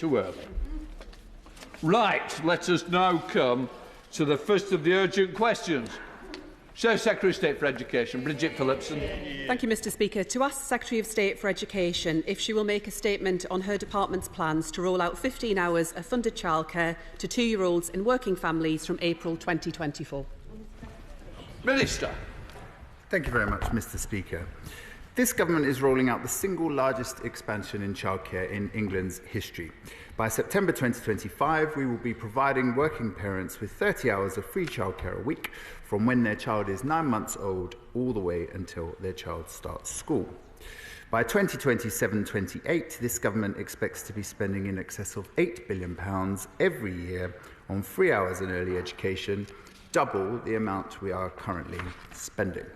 Too early. Right, let us now come to the first of the urgent questions. Secretary of State for Education, Bridget Phillipson. Thank you, Mr Speaker. To ask the Secretary of State for Education if she will make a statement on her department's plans to roll out 15 hours of funded childcare to 2-year-olds in working families from April 2024. Minister. Thank you very much, Mr Speaker. This government is rolling out the single largest expansion in childcare in England's history. By September 2025, we will be providing working parents with 30 hours of free childcare a week from when their child is 9 months old all the way until their child starts school. By 2027-28, this government expects to be spending in excess of £8 billion every year on free hours in early education, double the amount we are currently spending.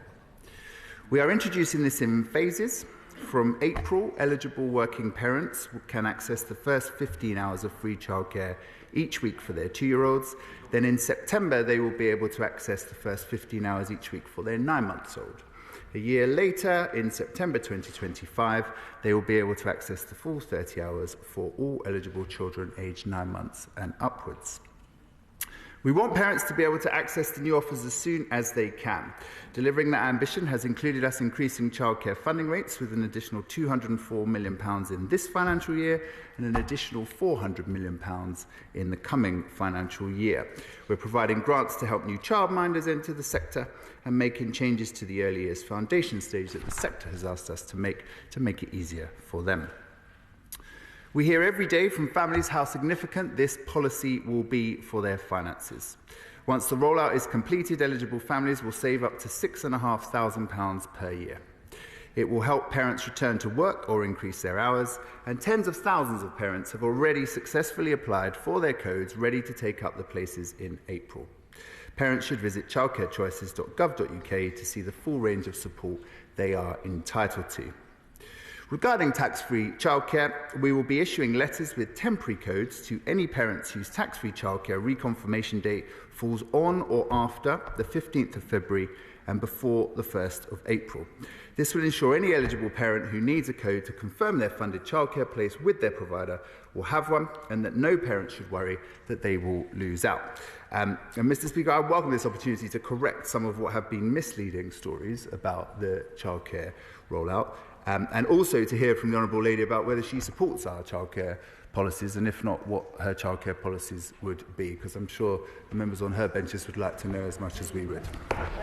We are introducing this in phases. From April, eligible working parents can access the first 15 hours of free childcare each week for their 2-year-olds. Then in September, they will be able to access the first 15 hours each week for their 9-month-old. A year later, in September 2025, they will be able to access the full 30 hours for all eligible children aged 9 months and upwards. We want parents to be able to access the new offers as soon as they can. Delivering that ambition has included us increasing childcare funding rates with an additional £204 million in this financial year and an additional £400 million in the coming financial year. We're providing grants to help new childminders enter the sector and making changes to the early years foundation stage that the sector has asked us to make it easier for them. We hear every day from families how significant this policy will be for their finances. Once the rollout is completed, eligible families will save up to £6,500 per year. It will help parents return to work or increase their hours, and tens of thousands of parents have already successfully applied for their codes ready to take up the places in April. Parents should visit childcarechoices.gov.uk to see the full range of support they are entitled to. Regarding tax-free childcare, we will be issuing letters with temporary codes to any parents whose tax-free childcare reconfirmation date falls on or after the 15th of February and before the 1st of April. This will ensure any eligible parent who needs a code to confirm their funded childcare place with their provider will have one, and that no parent should worry that they will lose out. And Mr Speaker, I welcome this opportunity to correct some of what have been misleading stories about the childcare rollout. And also to hear from the Honourable Lady about whether she supports our childcare policies, and if not, what her childcare policies would be, because I'm sure the members on her benches would like to know as much as we would.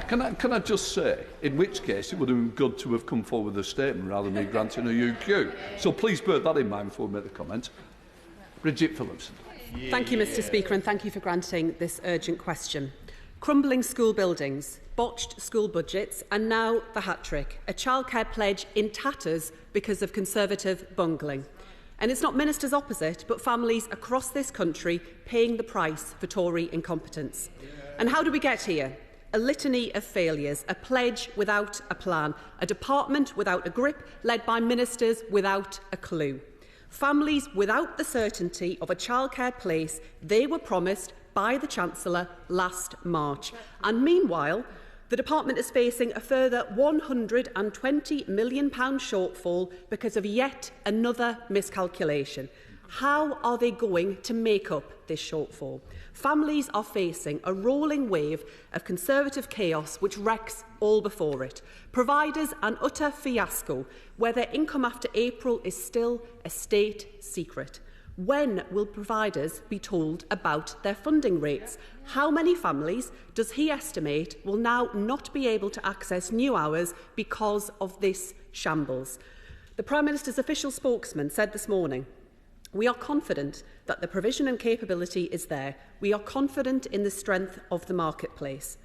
Can I just say, in which case it would have been good to have come forward with a statement rather than me granting a UQ. So please bear that in mind before we make the comment. Bridget Phillipson. Thank you, Mr Speaker, and thank you for granting this urgent question. Crumbling school buildings, botched school budgets, and now the hat-trick, a childcare pledge in tatters because of Conservative bungling. And it's not ministers opposite, but families across this country paying the price for Tory incompetence. And how do we get here? A litany of failures, a pledge without a plan, a department without a grip, led by ministers without a clue. Families without the certainty of a childcare place they were promised by the Chancellor last March. And meanwhile, the department is facing a further £120 million shortfall because of yet another miscalculation. How are they going to make up this shortfall? Families are facing a rolling wave of Conservative chaos which wrecks all before it. Providers an utter fiasco, where their income after April is still a state secret. When will providers be told about their funding rates? How many families does he estimate will now not be able to access new hours because of this shambles? The Prime Minister's official spokesman said this morning, "We are confident that the provision and capability is there. We are confident in the strength of the marketplace."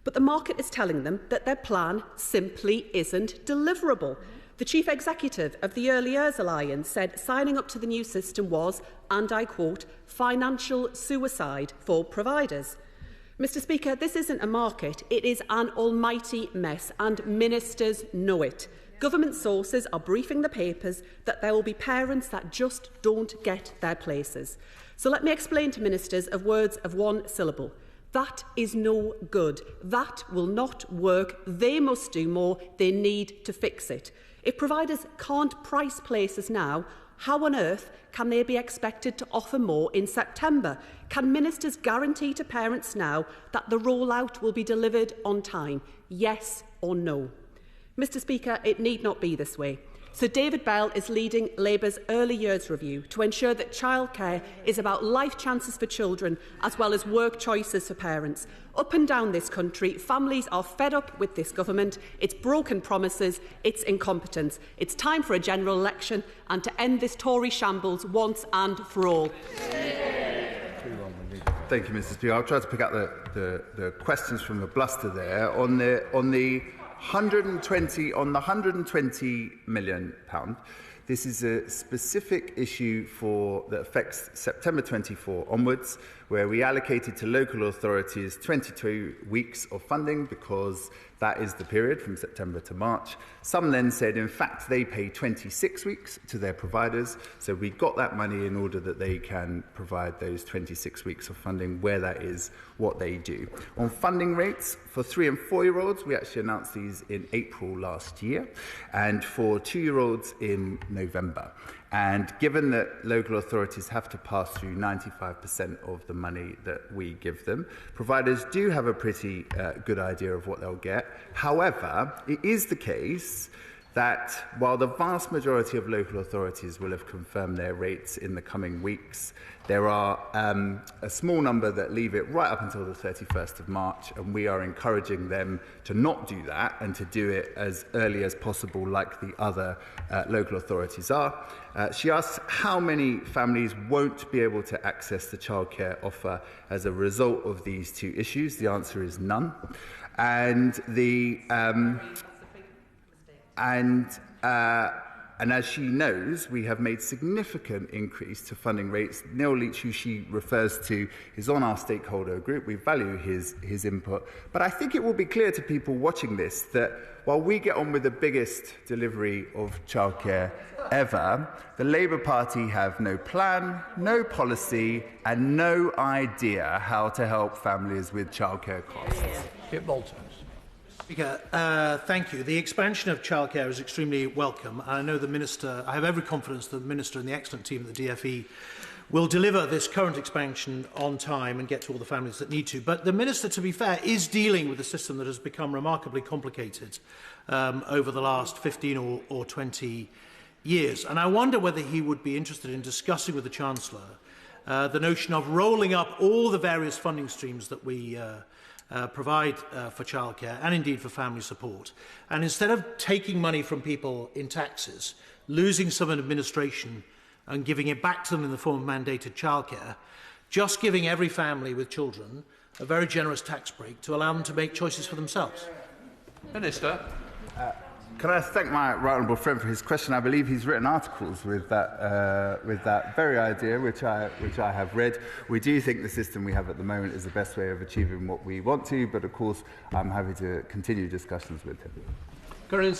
But the market is telling them that their plan simply isn't deliverable. The Chief Executive of the Early Years Alliance said signing up to the new system was, and I quote, financial suicide for providers. Mr Speaker, this isn't a market, it is an almighty mess, and ministers know it. Government sources are briefing the papers that there will be parents that just don't get their places. So let me explain to ministers of words of one syllable. That is no good. That will not work. They must do more. They need to fix it. If providers can't price places now, how on earth can they be expected to offer more in September? Can ministers guarantee to parents now that the rollout will be delivered on time? Yes or no? Mr Speaker, it need not be this way. Sir David Bell is leading Labour's early years review to ensure that childcare is about life chances for children as well as work choices for parents. Up and down this country, families are fed up with this government, its broken promises, its incompetence. It's time for a general election and to end this Tory shambles once and for all. Thank you, Mr Speaker. I'll try to pick up the questions from the bluster there. On the 120 million pound. This is a specific issue that affects September 24 onwards, where we allocated to local authorities 22 weeks of funding because that is the period from September to March. Some then said, in fact, they pay 26 weeks to their providers. So we got that money in order that they can provide those 26 weeks of funding where that is what they do. On funding rates for 3- and 4-year-olds, we actually announced these in April last year, and for 2-year-olds in November. And given that local authorities have to pass through 95% of the money that we give them, providers do have a pretty good idea of what they'll get. However, it is the case that while the vast majority of local authorities will have confirmed their rates in the coming weeks, there are a small number that leave it right up until the 31st of March, and we are encouraging them to not do that and to do it as early as possible, like the other local authorities are. She asks how many families won't be able to access the childcare offer as a result of these two issues. The answer is none. And as she knows, we have made significant increase to funding rates. Neil Leach, who she refers to, is on our stakeholder group. We value his input. But I think it will be clear to people watching this that while we get on with the biggest delivery of childcare ever, the Labour Party have no plan, no policy, and no idea how to help families with childcare costs. Malthouse. Speaker, thank you. The expansion of childcare is extremely welcome. I know the Minister, I have every confidence that the Minister and the excellent team at the DfE will deliver this current expansion on time and get to all the families that need to. But the Minister, to be fair, is dealing with a system that has become remarkably complicated over the last 15 or 20 years. And I wonder whether he would be interested in discussing with the Chancellor the notion of rolling up all the various funding streams that we provide for childcare and indeed for family support. And instead of taking money from people in taxes, losing some in administration and giving it back to them in the form of mandated childcare, just giving every family with children a very generous tax break to allow them to make choices for themselves. Minister. Can I thank my right honourable friend for his question? I believe he's written articles with that very idea, which I have read. We do think the system we have at the moment is the best way of achieving what we want to, but of course I'm happy to continue discussions with him. Karin.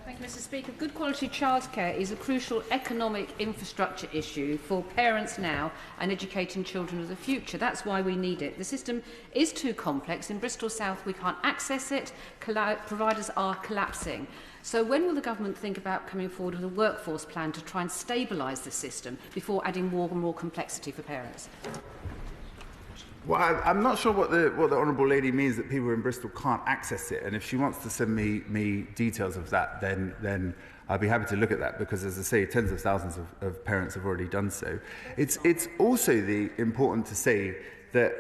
Thank you, Mr. Speaker. Good quality childcare is a crucial economic infrastructure issue for parents now and educating children of the future. That's why we need it. The system is too complex. In Bristol South, we can't access it. Providers are collapsing. So when will the government think about coming forward with a workforce plan to try and stabilise the system before adding more and more complexity for parents? Well, I'm not sure what the honourable lady means that people in Bristol can't access it, and if she wants to send me details of that, then I'd be happy to look at that, because, as I say, tens of thousands of parents have already done so. It's also important to say that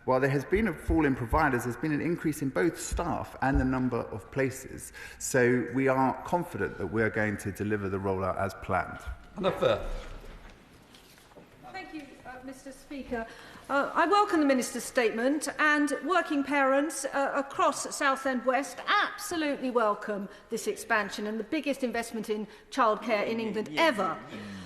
while there has been a fall in providers, there's been an increase in both staff and the number of places. So we are confident that we are going to deliver the rollout as planned. Thank you, Mr. Speaker. I welcome the Minister's statement, and working parents across Southend West absolutely welcome this expansion and the biggest investment in childcare in England ever.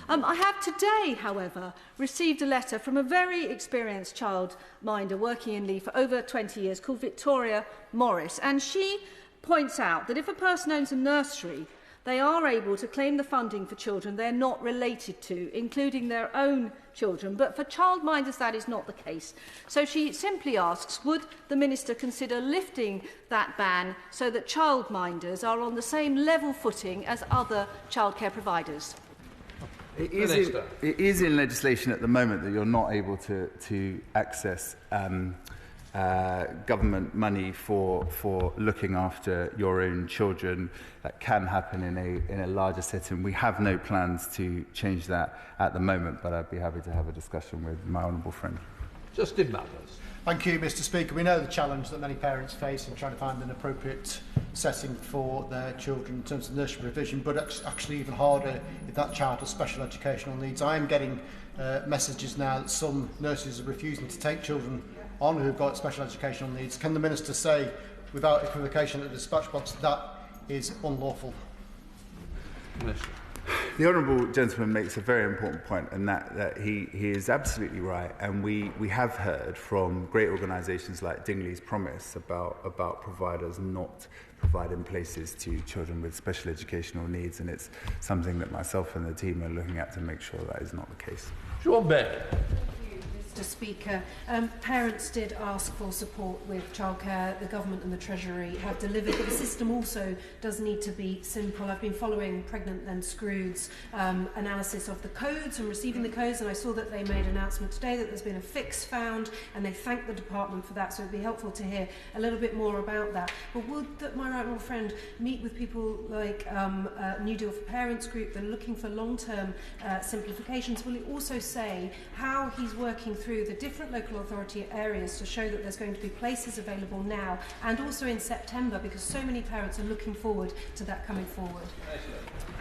I have today, however, received a letter from a very experienced childminder working in Lee for over 20 years called Victoria Morris, and she points out that if a person owns a nursery, they are able to claim the funding for children they're not related to, including their own children. But for childminders, that is not the case. So she simply asks, would the Minister consider lifting that ban so that childminders are on the same level footing as other childcare providers? It is in legislation at the moment that you're not able to access government money for looking after your own children. That can happen in a larger setting. We have no plans to change that at the moment, but I'd be happy to have a discussion with my honourable friend. Justin Malthouse. Thank you, Mr. Speaker. We know the challenge that many parents face in trying to find an appropriate setting for their children in terms of nursery provision, but it's actually even harder if that child has special educational needs. I am getting messages now that some nurseries are refusing to take children on who've got special educational needs. Can the Minister say, without equivocation at the dispatch box, that is unlawful? Minister. The honourable gentleman makes a very important point, and that he is absolutely right. And we have heard from great organisations like Dingley's Promise about providers not providing places to children with special educational needs, and it's something that myself and the team are looking at to make sure that is not the case. John Beck. Mr. Speaker, parents did ask for support with childcare. The government and the Treasury have delivered, but the system also does need to be simple. I've been following Pregnant Then Screwed's analysis of the codes and receiving the codes, and I saw that they made an announcement today that there's been a fix found, and they thanked the department for that, so it'd be helpful to hear a little bit more about that. But would my right honourable friend meet with people like New Deal for Parents group that are looking for long-term simplifications? Will he also say how he's working through the different local authority areas to show that there's going to be places available now and also in September, because so many parents are looking forward to that coming forward?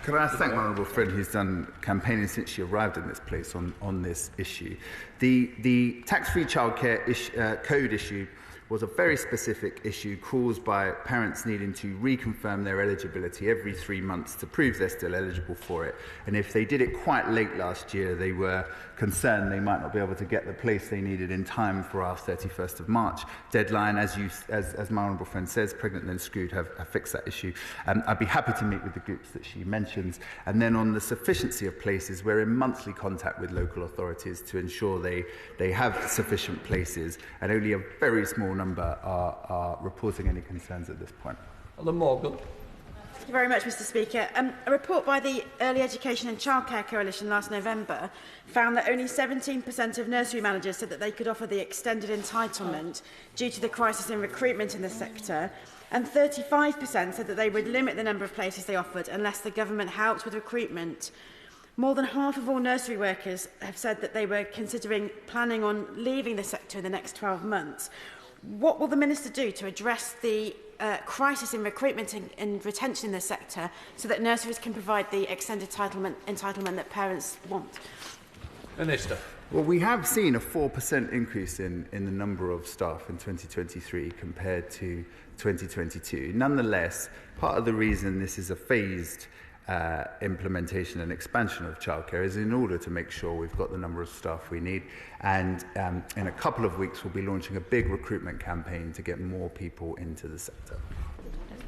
Could I thank my honourable friend who's done campaigning since she arrived in this place on this issue. The tax-free childcare code issue was a very specific issue caused by parents needing to reconfirm their eligibility every 3 months to prove they're still eligible for it. And if they did it quite late last year, they were concerned they might not be able to get the place they needed in time for our 31st of March deadline. As my honourable friend says, Pregnant Then Screwed have fixed that issue. I'd be happy to meet with the groups that she mentions. And then on the sufficiency of places, we're in monthly contact with local authorities to ensure they have sufficient places, and only a very small number are reporting any concerns at this point. Alan Morgan. Thank you very much, Mr. Speaker. A report by the Early Education and Childcare Coalition last November found that only 17% of nursery managers said that they could offer the extended entitlement due to the crisis in recruitment in the sector, and 35% said that they would limit the number of places they offered unless the government helped with recruitment. More than half of all nursery workers have said that they were planning on leaving the sector in the next 12 months. What will the Minister do to address the crisis in recruitment and retention in the sector so that nurseries can provide the extended entitlement that parents want? Minister. Well, we have seen a 4% increase in the number of staff in 2023 compared to 2022. Nonetheless, part of the reason this is a phased implementation and expansion of childcare is in order to make sure we've got the number of staff we need. And in a couple of weeks, we'll be launching a big recruitment campaign to get more people into the sector.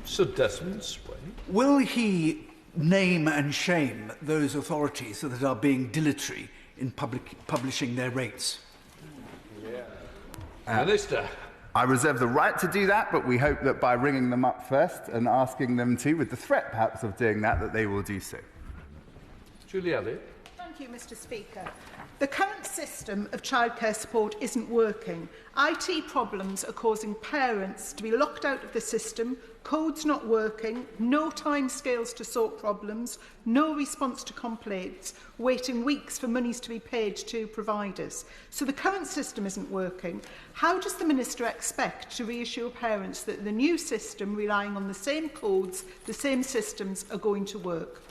Sir Desmond Sway. Will he name and shame those authorities that are being dilatory in publishing their rates? Minister. I reserve the right to do that, but we hope that by ringing them up first and asking them to, with the threat perhaps of doing that they will do so. Julie Elliott. Thank you, Mr. Speaker. The current system of childcare support isn't working. IT problems are causing parents to be locked out of the system, codes not working, no timescales to sort problems, no response to complaints, waiting weeks for monies to be paid to providers. So the current system isn't working. How does the Minister expect to reassure parents that the new system, relying on the same codes, the same systems, are going to work?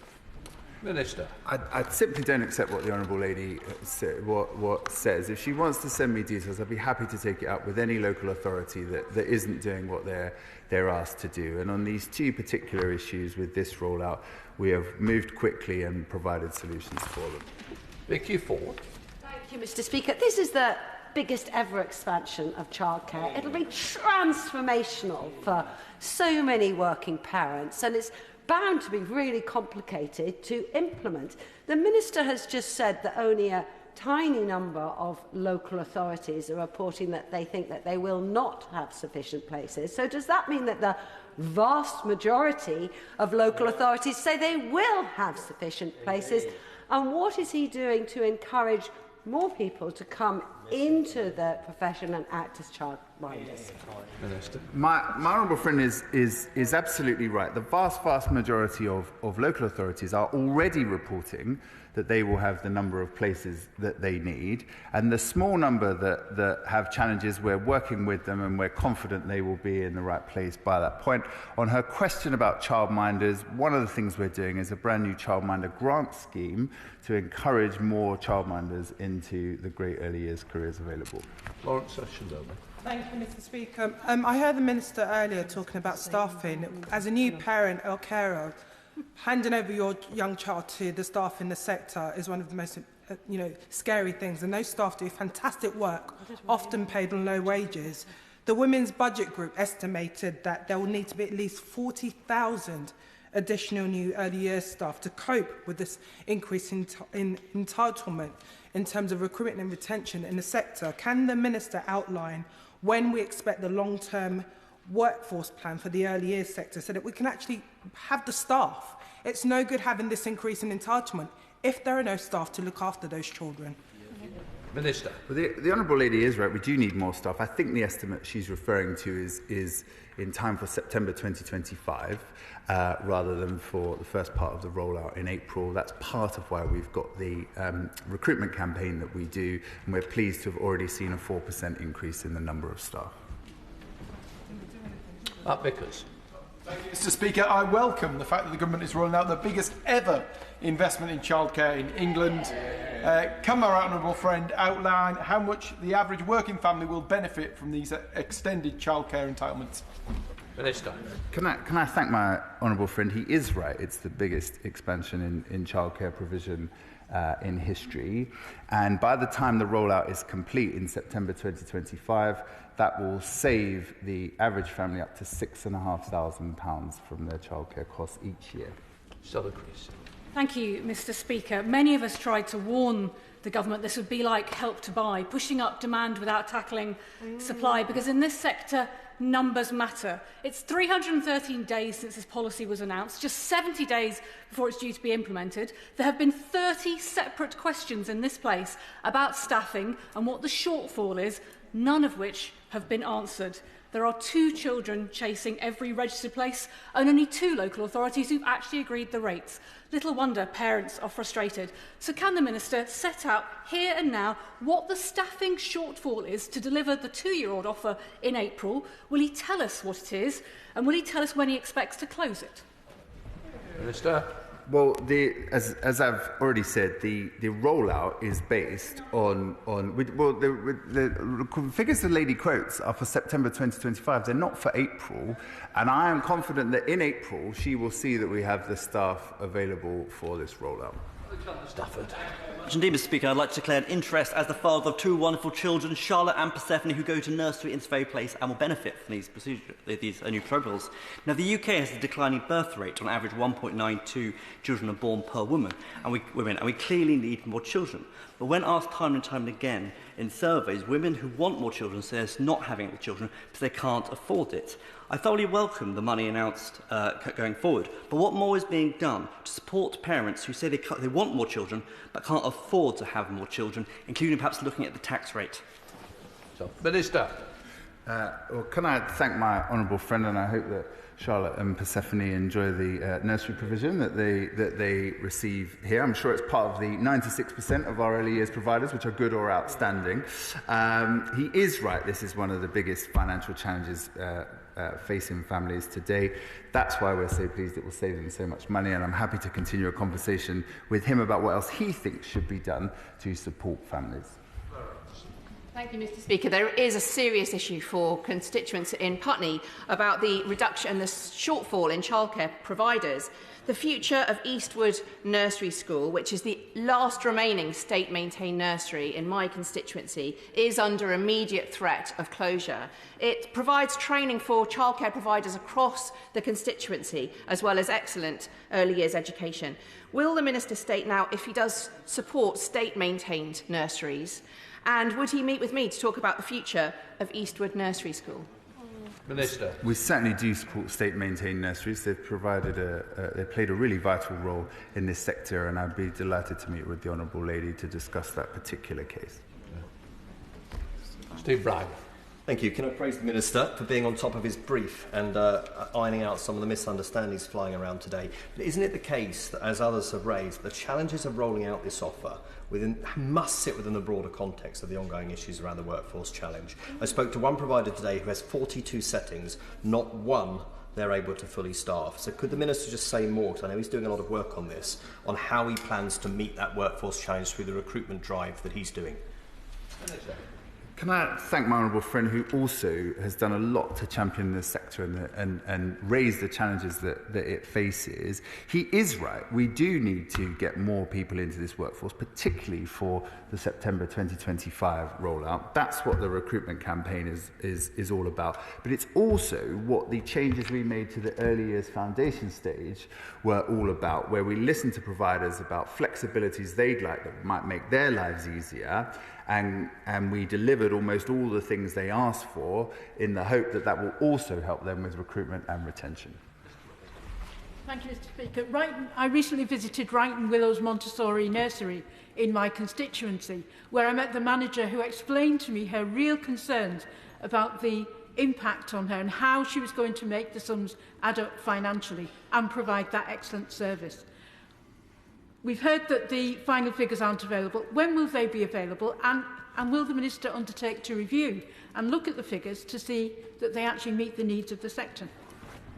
Minister. I simply don't accept what the Honourable Lady says. If she wants to send me details, I'd be happy to take it up with any local authority that isn't doing what they're asked to do. And on these two particular issues with this rollout, we have moved quickly and provided solutions for them. Vicky Ford. Thank you, Mr. Speaker. This is the biggest ever expansion of childcare. It'll be transformational for so many working parents, and it's bound to be really complicated to implement. The Minister has just said that only a tiny number of local authorities are reporting that they think that they will not have sufficient places. So does that mean that the vast majority of local authorities say they will have sufficient places? And what is he doing to encourage more people to come into the profession and act as childminders? My honourable friend is absolutely right. The vast majority of local authorities are already reporting that they will have the number of places that they need, and the small number that have challenges, we're working with them and we're confident they will be in the right place by that point. On her question about childminders, one of the things we're doing is a brand new childminder grant scheme to encourage more childminders into the great early years careers available. Lawrence Sessions-Owen. Thank you, Mr. Speaker. I heard the Minister earlier talking about staffing. As a new parent or carer, handing over your young child to the staff in the sector is one of the most scary things. And those staff do fantastic work, often paid on low wages. The Women's Budget Group estimated that there will need to be at least 40,000 additional new early years staff to cope with this increase in entitlement in terms of recruitment and retention in the sector. Can the Minister outline when we expect the long-term workforce plan for the early years sector so that we can actually have the staff? It's no good having this increase in entitlement if there are no staff to look after those children. Minister. Well, the Honourable Lady is right. We do need more staff. I think the estimate she's referring to is in time for September 2025 rather than for the first part of the rollout in April. That's part of why we've got the recruitment campaign that we do, and we're pleased to have already seen a 4% increase in the number of staff. Vickers. Thank you, Mr. Speaker. I welcome the fact that the government is rolling out the biggest ever investment in childcare in England. Can our honourable friend outline how much the average working family will benefit from these extended childcare entitlements? Minister. Can I thank my honourable friend? He is right. It's the biggest expansion in childcare provision in history. And by the time the rollout is complete in September 2025, that will save the average family up to £6,500 from their childcare costs each year. Thank you, Mr. Speaker. Many of us tried to warn the government this would be like Help to Buy, pushing up demand without tackling supply, because in this sector, numbers matter. It's 313 days since this policy was announced, just 70 days before it's due to be implemented. There have been 30 separate questions in this place about staffing and what the shortfall is, none of which have been answered. There are 2 children chasing every registered place and only 2 local authorities who've actually agreed the rates. Little wonder parents are frustrated. So can the Minister set out here and now what the staffing shortfall is to deliver the 2-year-old offer in April? Will he tell us what it is, and will he tell us when he expects to close it? Minister. Well, as I've already said, the rollout is based on the figures the lady quotes are for September 2025. They're not for April, and I am confident that in April she will see that we have the staff available for this rollout. Stafford. Indeed, Mr. Speaker, I'd like to declare an interest as the father of 2 wonderful children, Charlotte and Persephone, who go to nursery in this very place and will benefit from these new proposals. Now, the UK has a declining birth rate, on average 1.92 children are born per woman, and we clearly need more children. But when asked time and time again in surveys, women who want more children say it's not having the children because they can't afford it. I thoroughly welcome the money announced going forward, but what more is being done to support parents who say they want more children but can't afford to have more children, including perhaps looking at the tax rate? Minister. Well, can I thank my honourable friend, and I hope that Charlotte and Persephone enjoy the nursery provision that they receive here. I'm sure it's part of the 96% of our early years providers, which are good or outstanding. He is right. This is one of the biggest financial challenges facing families today. That's why we're so pleased it will save them so much money, and I'm happy to continue a conversation with him about what else he thinks should be done to support families. Thank you, Mr. Speaker. There is a serious issue for constituents in Putney about the reduction and the shortfall in childcare providers. The future of Eastwood Nursery School, which is the last remaining state-maintained nursery in my constituency, is under immediate threat of closure. It provides training for childcare providers across the constituency, as well as excellent early years education. Will the Minister state now if he does support state-maintained nurseries? And would he meet with me to talk about the future of Eastwood Nursery School? Minister. We certainly do support state-maintained nurseries. They've played a really vital role in this sector, and I'd be delighted to meet with the Honourable Lady to discuss that particular case. Steve Bragg. Thank you. Can I praise the Minister for being on top of his brief and ironing out some of the misunderstandings flying around today? But isn't it the case that, as others have raised, the challenges of rolling out this offer must sit within the broader context of the ongoing issues around the workforce challenge? I spoke to one provider today who has 42 settings, not one they're able to fully staff. So could the Minister just say more, because I know he's doing a lot of work on this, on how he plans to meet that workforce challenge through the recruitment drive that he's doing? Can I thank my honourable friend who also has done a lot to champion the sector and raise the challenges that it faces. He is right. We do need to get more people into this workforce, particularly for the September 2025 rollout. That's what the recruitment campaign is all about. But it's also what the changes we made to the early years foundation stage were all about, where we listened to providers about flexibilities they'd like that might make their lives easier. And we delivered almost all the things they asked for in the hope that that will also help them with recruitment and retention. Thank you, Mr. Speaker. I recently visited Wrighton Willows Montessori Nursery in my constituency, where I met the manager who explained to me her real concerns about the impact on her and how she was going to make the sums add up financially and provide that excellent service. We've heard that the final figures aren't available. When will they be available? And will the Minister undertake to review and look at the figures to see that they actually meet the needs of the sector?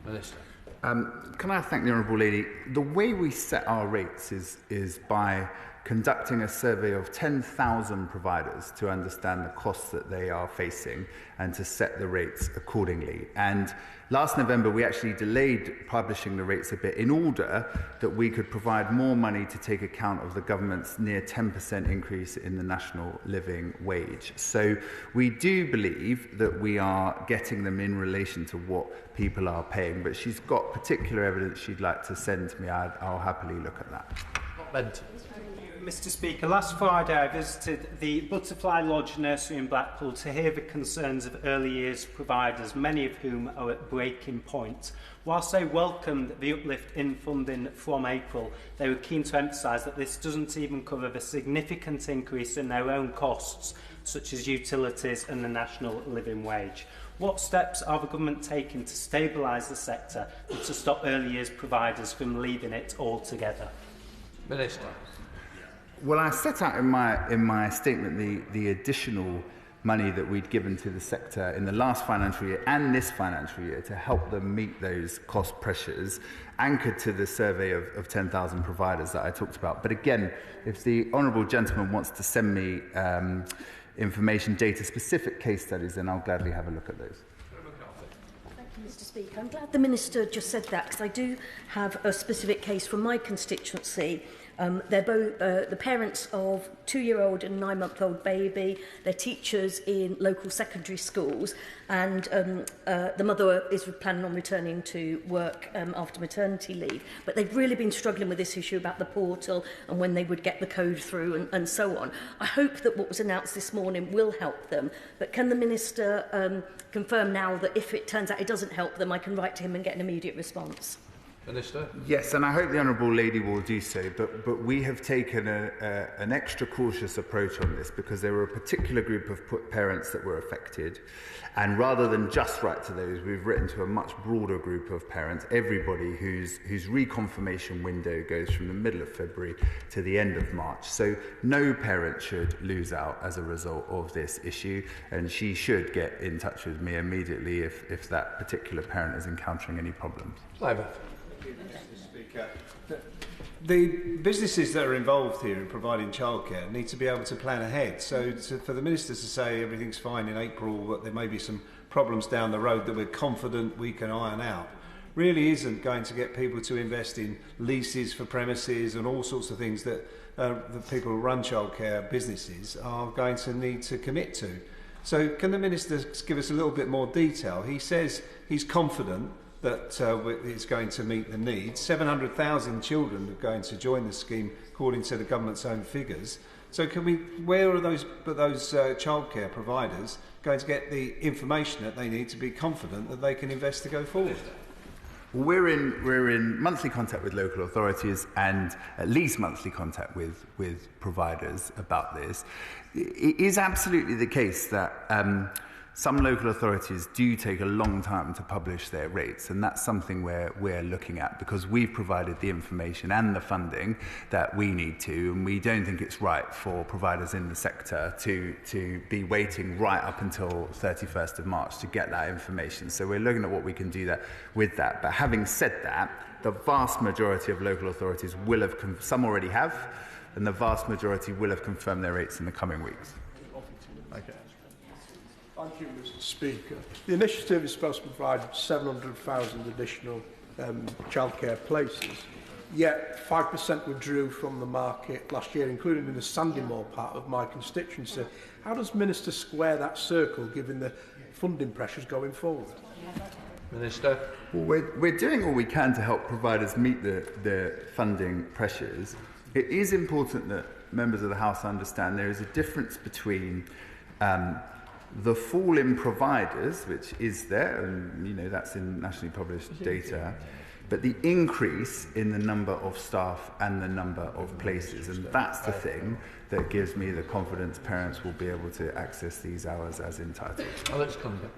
Minister. Can I thank the Honourable Lady? The way we set our rates is by conducting a survey of 10,000 providers to understand the costs that they are facing and to set the rates accordingly. And last November, we actually delayed publishing the rates a bit in order that we could provide more money to take account of the government's near 10% increase in the national living wage. So we do believe that we are getting them in relation to what people are paying, but she's got particular evidence she'd like to send to me. I'll happily look at that. Mr. Speaker, last Friday I visited the Butterfly Lodge Nursery in Blackpool to hear the concerns of early years providers, many of whom are at breaking point. Whilst they welcomed the uplift in funding from April, they were keen to emphasise that this doesn't even cover the significant increase in their own costs, such as utilities and the national living wage. What steps are the government taking to stabilise the sector and to stop early years providers from leaving it altogether? Minister. Well, I set out in my statement the additional money that we'd given to the sector in the last financial year and this financial year to help them meet those cost pressures, anchored to the survey of 10,000 providers that I talked about. But again, if the honourable gentleman wants to send me information, data, specific case studies, then I'll gladly have a look at those. Thank you, Mr. Speaker. I'm glad the Minister just said that, because I do have a specific case from my constituency. They're both the parents of 2-year-old and 9-month-old baby. They're teachers in local secondary schools, and the mother is planning on returning to work after maternity leave. But they've really been struggling with this issue about the portal and when they would get the code through and so on. I hope that what was announced this morning will help them. But can the Minister confirm now that if it turns out it doesn't help them, I can write to him and get an immediate response? Minister. Yes, and I hope the Honourable Lady will do so, but we have taken an extra cautious approach on this because there were a particular group of parents that were affected, and rather than just write to those, we've written to a much broader group of parents, everybody whose reconfirmation window goes from the middle of February to the end of March. So no parent should lose out as a result of this issue, and she should get in touch with me immediately if that particular parent is encountering any problems. Mr. Speaker, the businesses that are involved here in providing childcare need to be able to plan ahead. So for the Minister to say everything's fine in April, but there may be some problems down the road that we're confident we can iron out, really isn't going to get people to invest in leases for premises and all sorts of things that the people who run childcare businesses are going to need to commit to. So can the Minister give us a little bit more detail? He says he's confident that it's going to meet the needs. 700,000 children are going to join the scheme according to the government's own figures. So where are those childcare providers going to get the information that they need to be confident that they can invest to go forward? We're in monthly contact with local authorities and at least monthly contact with providers about this. It is absolutely the case that some local authorities do take a long time to publish their rates, and that's something we're looking at because we've provided the information and the funding that we need to, and we don't think it's right for providers in the sector to be waiting right up until 31st of March to get that information. So we're looking at what we can do with that. But having said that, the vast majority of local authorities will have, some already have, and the vast majority will have confirmed their rates in the coming weeks. Okay. Thank you, Mr. Speaker. The initiative is supposed to provide 700,000 additional childcare places, yet 5% withdrew from the market last year, including in the Sandymore part of my constituency. How does Minister square that circle, given the funding pressures going forward? Minister. Well, we're doing all we can to help providers meet the funding pressures. It is important that members of the House understand there is a difference between the fall in providers, which is there, and that's in nationally published data, but the increase in the number of staff and the number of places, and that's the thing that gives me the confidence parents will be able to access these hours as entitled. Alex Cunningham.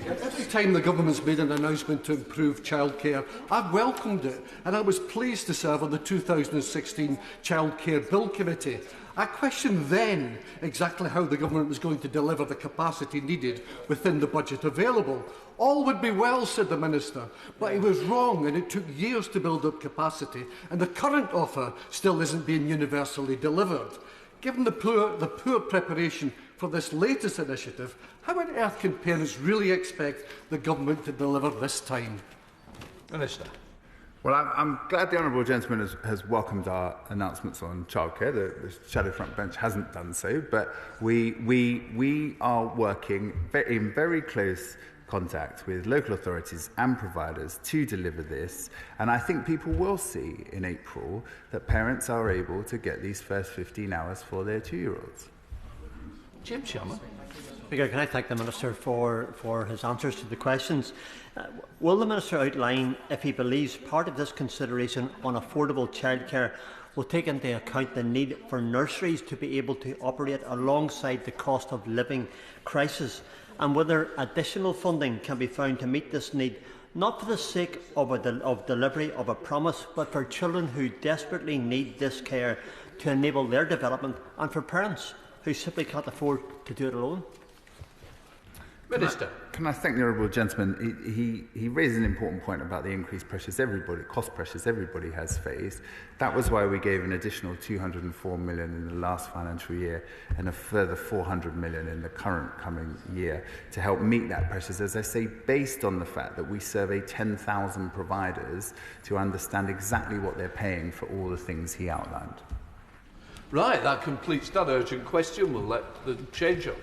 Every time the government's made an announcement to improve childcare, I've welcomed it, and I was pleased to serve on the 2016 Childcare Bill Committee. I questioned then exactly how the government was going to deliver the capacity needed within the budget available. All would be well, said the Minister, but he was wrong, and it took years to build up capacity, and the current offer still isn't being universally delivered. Given the poor preparation for this latest initiative, how on earth can parents really expect the government to deliver this time? Minister. Well, I'm glad the Honourable Gentleman has welcomed our announcements on childcare. The Shadow Front Bench hasn't done so, but we are working in very close contact with local authorities and providers to deliver this, and I think people will see in April that parents are able to get these first 15 hours for their 2-year-olds. Jim Sharma. Speaker, can I thank the Minister for his answers to the questions? Will the Minister outline if he believes part of this consideration on affordable childcare will take into account the need for nurseries to be able to operate alongside the cost of living crisis, and whether additional funding can be found to meet this need, not for the sake of delivery of a promise, but for children who desperately need this care to enable their development, and for parents who simply can't afford to do it alone? Minister. Can I thank the Honourable Gentleman? He raised an important point about the increased pressures cost pressures everybody has faced. That was why we gave an additional 204 million in the last financial year and a further 400 million in the coming year to help meet that pressures, as I say, based on the fact that we surveyed 10,000 providers to understand exactly what they're paying for all the things he outlined. Right, that completes that urgent question. We'll let the change up.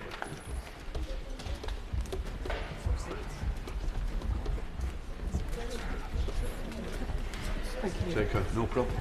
Take her, no problem.